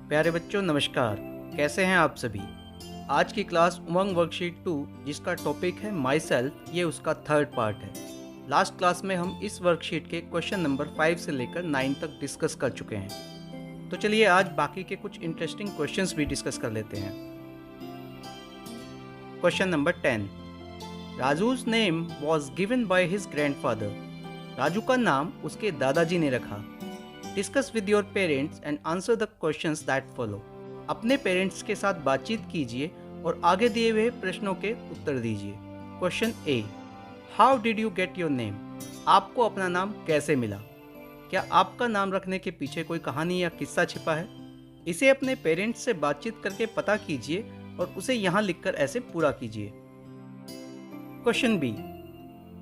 प्यारे बच्चों नमस्कार। कैसे हैं आप सभी। आज की क्लास उमंग वर्कशीट 2 जिसका टॉपिक है माई सेल्फ, ये उसका थर्ड पार्ट है। लास्ट क्लास में हम इस वर्कशीट के क्वेश्चन नंबर 5 से लेकर 9 तक डिस्कस कर चुके हैं। तो चलिए आज बाकी के कुछ इंटरेस्टिंग क्वेश्चंस भी डिस्कस कर लेते हैं। Question number 10, Raju's name was given by his grandfather. Raju का नाम उसके दादाजी ने रखा। Discuss with your parents and answer the questions that follow. अपने पेरेंट्स के साथ बातचीत कीजिए और आगे दिए हुए प्रश्नों के उत्तर दीजिए। Question A, how did you get your name. आपको अपना नाम कैसे मिला। क्या आपका नाम रखने के पीछे कोई कहानी या किस्सा छिपा है। इसे अपने पेरेंट्स से बातचीत करके पता कीजिए और उसे यहाँ लिखकर ऐसे पूरा कीजिए। Question B,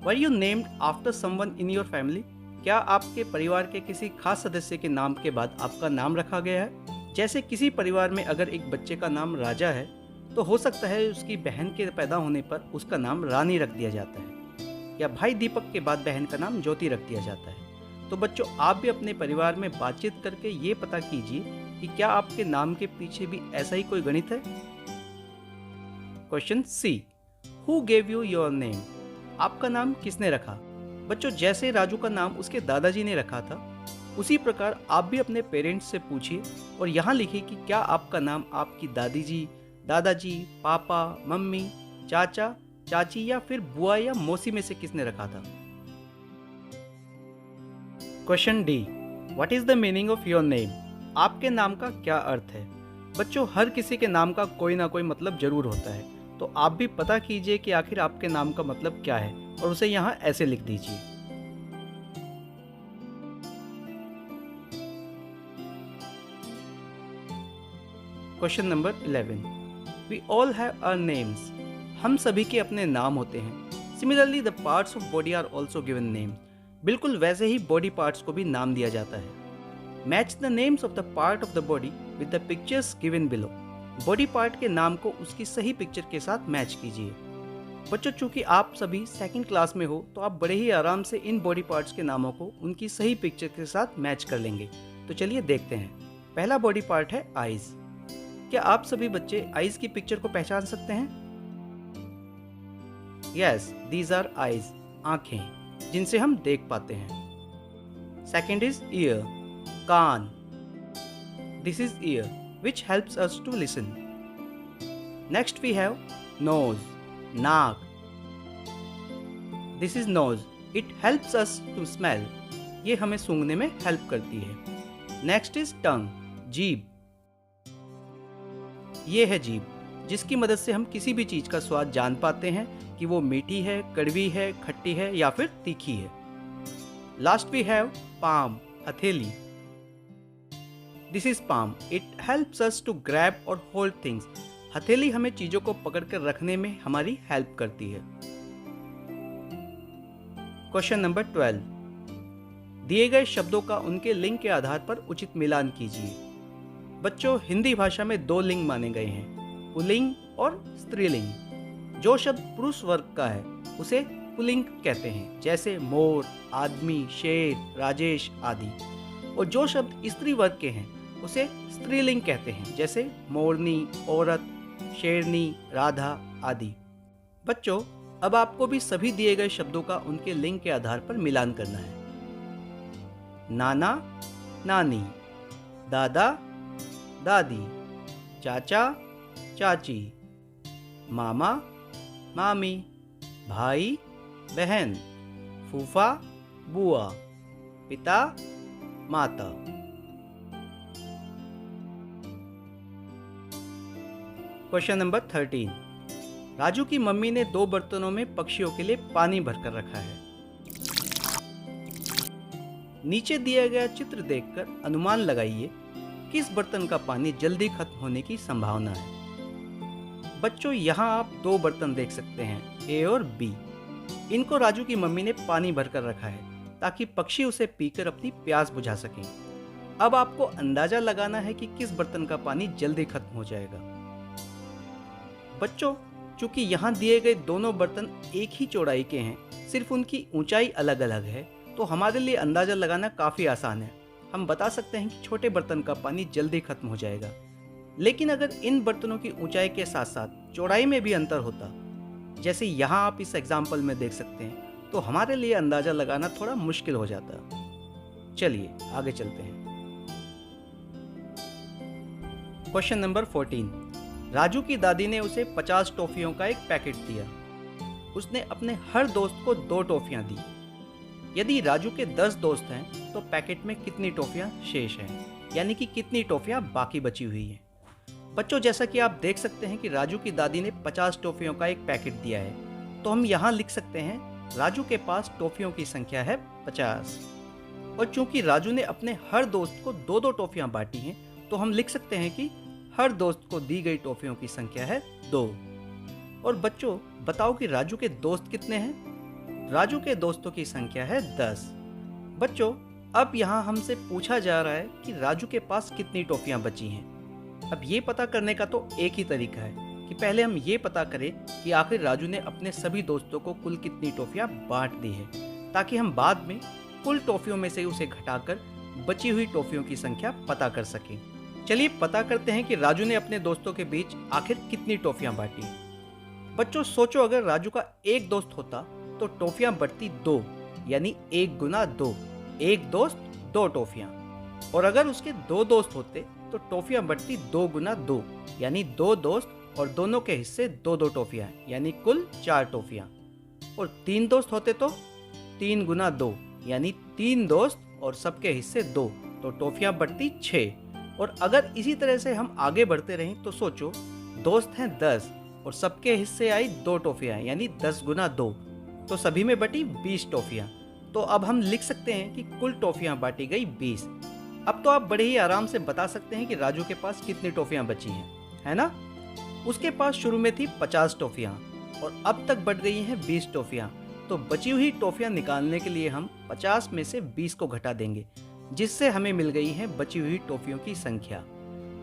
were you named after someone in your family. क्या आपके परिवार के किसी खास सदस्य के नाम के बाद आपका नाम रखा गया है। जैसे किसी परिवार में अगर एक बच्चे का नाम राजा है तो हो सकता है उसकी बहन के पैदा होने पर उसका नाम रानी रख दिया जाता है, या भाई दीपक के बाद बहन का नाम ज्योति रख दिया जाता है। तो बच्चों आप भी अपने परिवार में बातचीत करके ये पता कीजिए कि क्या आपके नाम के पीछे भी ऐसा ही कोई गणित है। Question C, who gave you your name. आपका नाम किसने रखा। बच्चों जैसे राजू का नाम उसके दादाजी ने रखा था उसी प्रकार आप भी अपने पेरेंट्स से पूछिए और यहाँ लिखिए कि क्या आपका नाम आपकी दादी जी, दादाजी, पापा, मम्मी, चाचा, चाची या फिर बुआ या मौसी में से किसने रखा था। Question D, what is the meaning of your name. आपके नाम का क्या अर्थ है। बच्चों हर किसी के नाम का कोई ना कोई मतलब जरूर होता है, तो आप भी पता कीजिए कि आखिर आपके नाम का मतलब क्या है और उसे यहाँ ऐसे लिख दीजिए। Question number 11, we all have our names. हम सभी के अपने नाम होते हैं। Similarly the parts of body are also given names. बिल्कुल वैसे ही बॉडी पार्ट्स को भी नाम दिया जाता है। Match the names of the part of the body with the pictures given below. Body part के नाम को उसकी सही पिक्चर के साथ मैच कीजिए। बच्चों चूंकि आप सभी सेकंड क्लास में हो तो आप बड़े ही आराम से इन बॉडी पार्ट्स के नामों को उनकी सही पिक्चर के साथ मैच कर लेंगे। तो चलिए देखते हैं। पहला बॉडी पार्ट है आईज। क्या आप सभी बच्चे आईज की पिक्चर को पहचान सकते हैं। यस, दीज आर आईज, आंखें जिनसे हम देख पाते हैं। सेकंड इज ईयर, कान। This is ear which helps us to listen. Next we have nose, naak. This is nose. It helps us to smell. ये हमें सूंघने में हेल्प करती है। Next is tongue, जीभ। ये है जीभ जिसकी मदद से हम किसी भी चीज का स्वाद जान पाते हैं कि वो मीठी है, कड़वी है, खट्टी है या फिर तीखी है। Last we have palm, हथेली। This is palm. It helps us to grab or hold things. हथेली हमें चीजों को पकड़कर रखने में हमारी हेल्प करती है। क्वेश्चन नंबर 12, दिए गए शब्दों का उनके लिंग के आधार पर उचित मिलान कीजिए। बच्चों हिंदी भाषा में दो लिंग माने गए हैं, पुल्लिंग और स्त्रीलिंग। जो शब्द पुरुष वर्ग का है उसे पुल्लिंग कहते हैं, जैसे मोर, आदमी, शेर, राजेश आदि। और जो शब्द स्त्री वर्ग के हैं उसे स्त्रीलिंग कहते हैं, जैसे मोरनी, औरत, शेरनी, राधा आदि। बच्चों अब आपको भी सभी दिए गए शब्दों का उनके लिंग के आधार पर मिलान करना है। नाना, नानी, दादा, दादी, चाचा, चाची, मामा, मामी, भाई, बहन, फूफा, बुआ, पिता, माता। क्वेश्चन नंबर 13, राजू की मम्मी ने 2 बर्तनों में पक्षियों के लिए पानी भरकर रखा है। नीचे दिया गया चित्र देखकर अनुमान लगाइए किस बर्तन का पानी जल्दी खत्म होने की संभावना है। बच्चों यहाँ आप 2 बर्तन देख सकते हैं, ए और बी। इनको राजू की मम्मी ने पानी भरकर रखा है ताकि पक्षी उसे पीकर अपनी प्यास बुझा सकें। अब आपको अंदाजा लगाना है कि किस बर्तन का पानी जल्दी खत्म हो जाएगा। बच्चों चूंकि यहाँ दिए गए दोनों बर्तन एक ही चौड़ाई के हैं, सिर्फ उनकी ऊंचाई अलग अलग है, तो हमारे लिए अंदाजा लगाना काफ़ी आसान है। हम बता सकते हैं कि छोटे बर्तन का पानी जल्दी खत्म हो जाएगा। लेकिन अगर इन बर्तनों की ऊंचाई के साथ साथ चौड़ाई में भी अंतर होता, जैसे यहाँ आप इस एग्जाम्पल में देख सकते हैं, तो हमारे लिए अंदाजा लगाना थोड़ा मुश्किल हो जाता। चलिए आगे चलते हैं। Question number 14। राजू की दादी ने उसे 50 टॉफियों का एक पैकेट दिया। उसने अपने हर दोस्त को 2 टॉफियां दी। यदि राजू के 10 दोस्त हैं तो पैकेट में कितनी टॉफियां शेष हैं, यानी कि कितनी टॉफियां बाकी बची हुई हैं। बच्चों, जैसा कि आप देख सकते हैं कि राजू की दादी ने 50 टॉफियों का एक पैकेट दिया है, तो हम यहाँ लिख सकते हैं राजू के पास टॉफियों की संख्या है 50। और चूंकि राजू ने अपने हर दोस्त को 2-2 टॉफियां बांटी हैं, तो हम लिख सकते हैं कि हर दोस्त को दी गई टॉफियों की संख्या है 2। और बच्चों, बताओ कि राजू के दोस्त कितने हैं? राजू के दोस्तों की संख्या है 10। बच्चों, अब यहाँ हमसे पूछा जा रहा है कि राजू के पास कितनी टॉफियां बची हैं। अब ये पता करने का तो एक ही तरीका है कि पहले हम ये पता करें कि आखिर राजू ने अपने सभी दोस्तों को कुल कितनी टॉफियां बांट दी है, ताकि हम बाद में कुल टॉफियों में से उसे घटाकर बची हुई टॉफियों की संख्या पता कर सकें। चलिए पता करते हैं कि राजू ने अपने दोस्तों के बीच आखिर कितनी टॉफियां बांटी। बच्चों, सोचो अगर राजू का एक दोस्त होता तो टॉफियां बढ़ती 2, यानी 1 गुना 2। एक दोस्त 2 टॉफियां। और अगर उसके 2 दोस्त होते तो टॉफियां बढ़ती 2 गुना 2, यानी 2 दोस्त और दोनों के हिस्से 2-2 टॉफियां, यानी कुल 4 टॉफियां। और 3 दोस्त होते तो 3 गुना 2, यानी 3 दोस्त और सबके हिस्से 2, तो टॉफियां बढ़ती 6। और अगर इसी तरह से हम आगे बढ़ते रहें तो सोचो, दोस्त हैं 10 और सबके हिस्से आई 2 टॉफियां, यानी 10 गुना 2, तो सभी में बटी 20 टॉफियां। तो अब हम लिख सकते हैं कि कुल टॉफियां बांटी गई 20। अब तो आप बड़े ही आराम से बता सकते हैं कि राजू के पास कितनी टॉफियां बची हैं, है ना? उसके पास शुरू में थी 50 टॉफियां और अब तक बढ़ गई हैं 20 टॉफियां। तो बची हुई टॉफियां निकालने के लिए हम 50 में से 20 को घटा देंगे, जिससे हमें मिल गई है बची हुई टॉफियों की संख्या,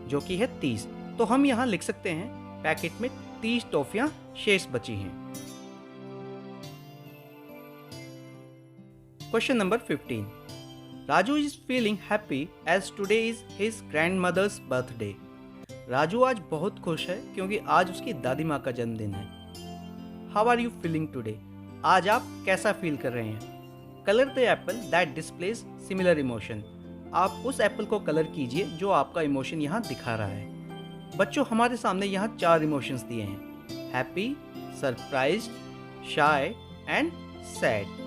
जो कि है 30। तो हम यहाँ लिख सकते हैं पैकेट में 30 टॉफियां शेष बची हैं। Question number 15। Raju is feeling happy as today is his grandmother's birthday. Raju आज बहुत खुश है क्योंकि आज उसकी दादी माँ का जन्मदिन है। How are you feeling today? आज आप कैसा फील कर रहे हैं? Colour the apple that displays similar emotion. आप उस एप्पल को कलर कीजिए जो आपका इमोशन यहाँ दिखा रहा है। बच्चों, हमारे सामने यहाँ 4 इमोशंस दिए हैं: happy, surprised, shy and sad.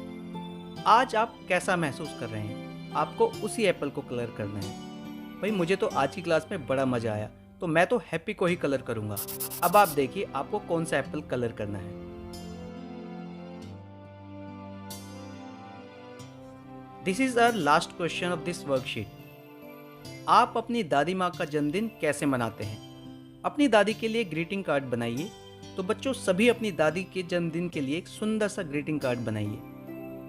आज आप कैसा महसूस कर रहे हैं? आपको उसी एप्पल को कलर करना है। भाई, मुझे तो आज की क्लास में बड़ा मजा आया, तो मैं तो हैप्पी को ही कलर करूंगा। अब आप देखिए आपको कौन सा एप्पल कलर करना है। This is our last question of this worksheet. आप अपनी दादी माँ का जन्मदिन कैसे मनाते हैं? अपनी दादी के लिए ग्रीटिंग कार्ड बनाइए। तो बच्चों, सभी अपनी दादी के जन्मदिन के लिए एक सुंदर सा ग्रीटिंग कार्ड बनाइए।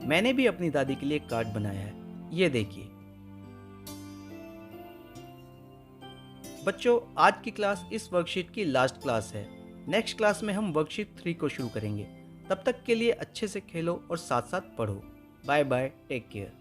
मैंने भी अपनी दादी के लिए एक कार्ड बनाया है, ये देखिए। बच्चों, आज की क्लास इस वर्कशीट की लास्ट क्लास है। नेक्स्ट क्लास में हम वर्कशीट 3 को शुरू करेंगे। तब तक के लिए अच्छे से खेलो और साथ साथ पढ़ो। Bye bye, take care.